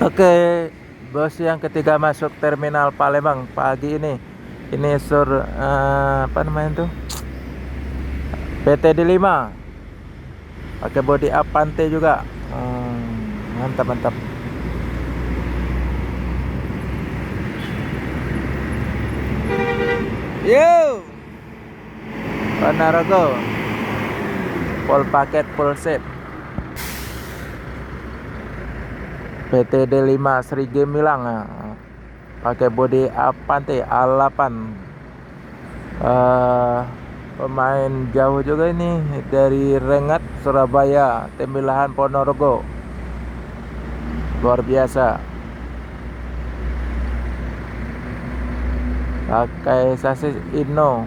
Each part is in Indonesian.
Oke, bos yang ketiga masuk terminal Palembang pagi ini. Ini apa namanya tuh? PT D5 pakai body Avante juga. Mantap mantap. Yo, Ponorogo, full paket full set. PT D5 Sri Gemilang, pakai body Avante A8. Pemain jauh juga ini dari Rengat Surabaya, Tembilahan Ponorogo, luar biasa. Pakai sasis Inno.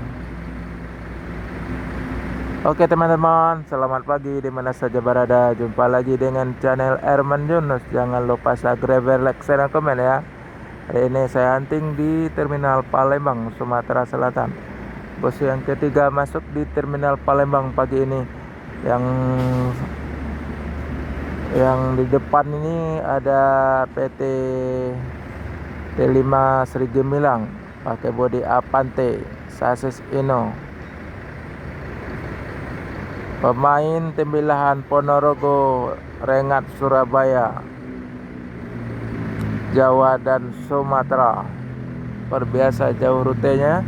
Oke teman-teman, selamat pagi dimana saja berada. Jumpa lagi dengan channel Erman Yunus. Jangan lupa subscribe, like, share, dan komen ya. Hari ini saya hunting di terminal Palembang, Sumatera Selatan. Bos yang ketiga masuk di terminal Palembang pagi ini. Yang di depan ini ada PT T5 Sri Gemilang pakai bodi Avante, sasis Inno. Pemain Tembilahan Ponorogo, Rengat Surabaya, Jawa dan Sumatera. Berbiasa jauh rutenya.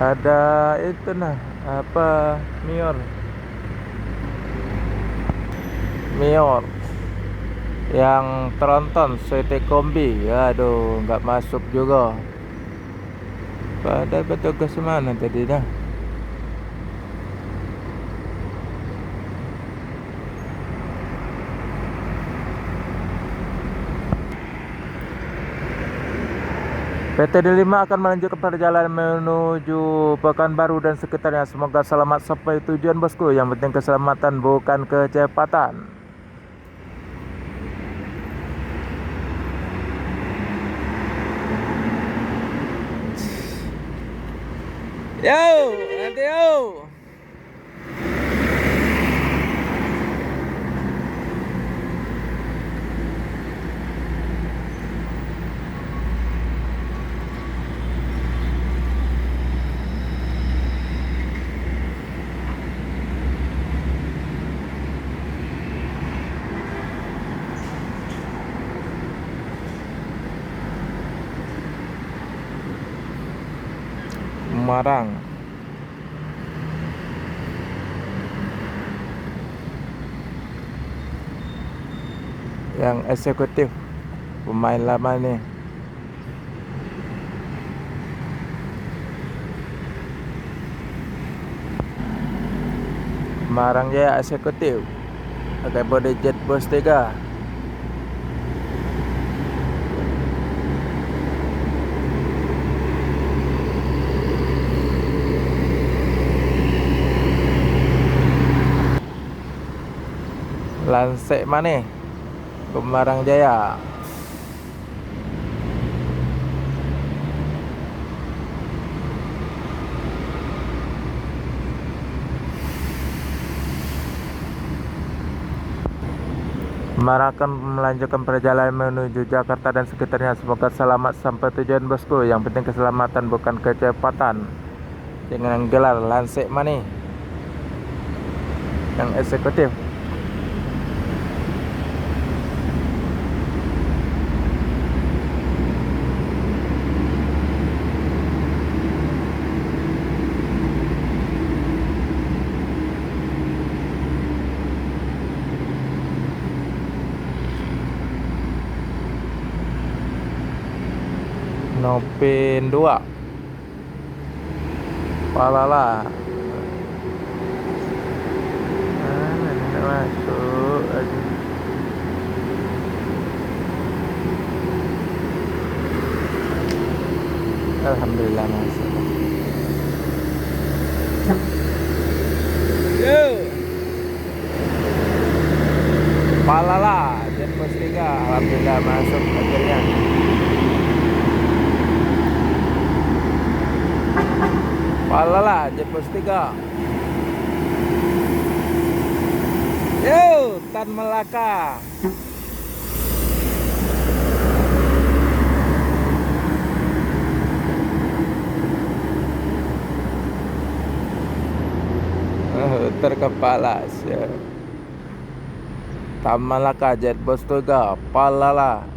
Ada itu apa, Mior yang tronton CT kombi. Aduh, nggak masuk juga. Pada petugas mana tadi dah? PT D5 akan melanjutkan perjalanan menuju Pekanbaru dan sekitarnya. Semoga selamat sampai tujuan bosku. Yang penting keselamatan bukan kecepatan. Yo, nanti yo. Semarang. Yang eksekutif, pemain lama nih. Semarang Jaya eksekutif pakai body jet bos 3. Lansek mana? Semarang Jaya. Semarang akan melanjutkan perjalanan menuju Jakarta dan sekitarnya. Semoga selamat sampai tujuan bosku. Yang penting keselamatan bukan kecepatan. dengan gelar Lansek Money yang eksekutif. Nopin 2 Palala. Tidak masuk. Aduh. Alhamdulillah masuk. Yo. Palala Jet Pos 3 alhamdulillah masuk akhirnya. Palala Jet Pos 3. Yo, Tan Melaka. Terkepala sih. Tan Melaka Jet Pos 3 Palala.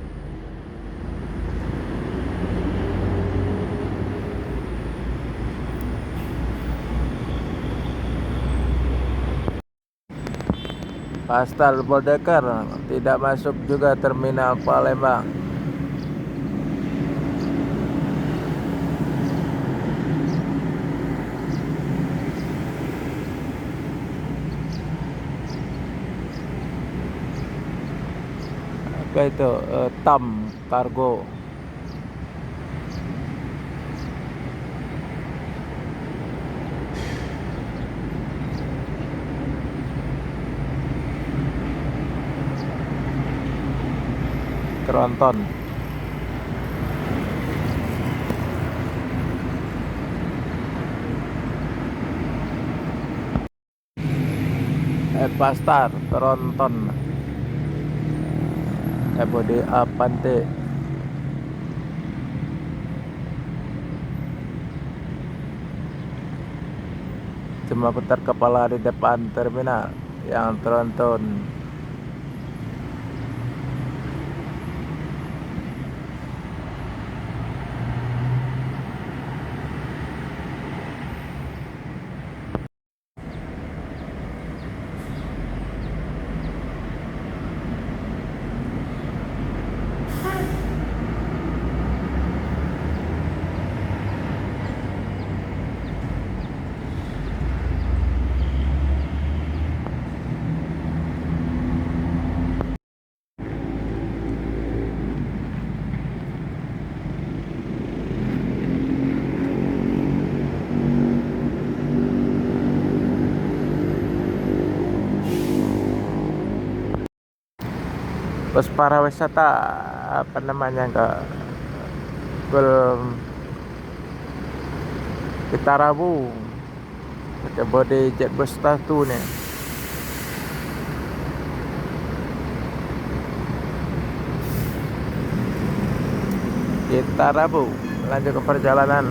Pastel Bodeker tidak masuk juga terminal Palembang. Apa itu? Tam Kargo. Tronton. Pastar Tronton. Bode Apante. Cuma putar kepala di depan terminal yang Tronton. Bus para wisata apa namanya belum kita Rabu ada body jet bus satu nih. Kita Rabu lanjut ke perjalanan.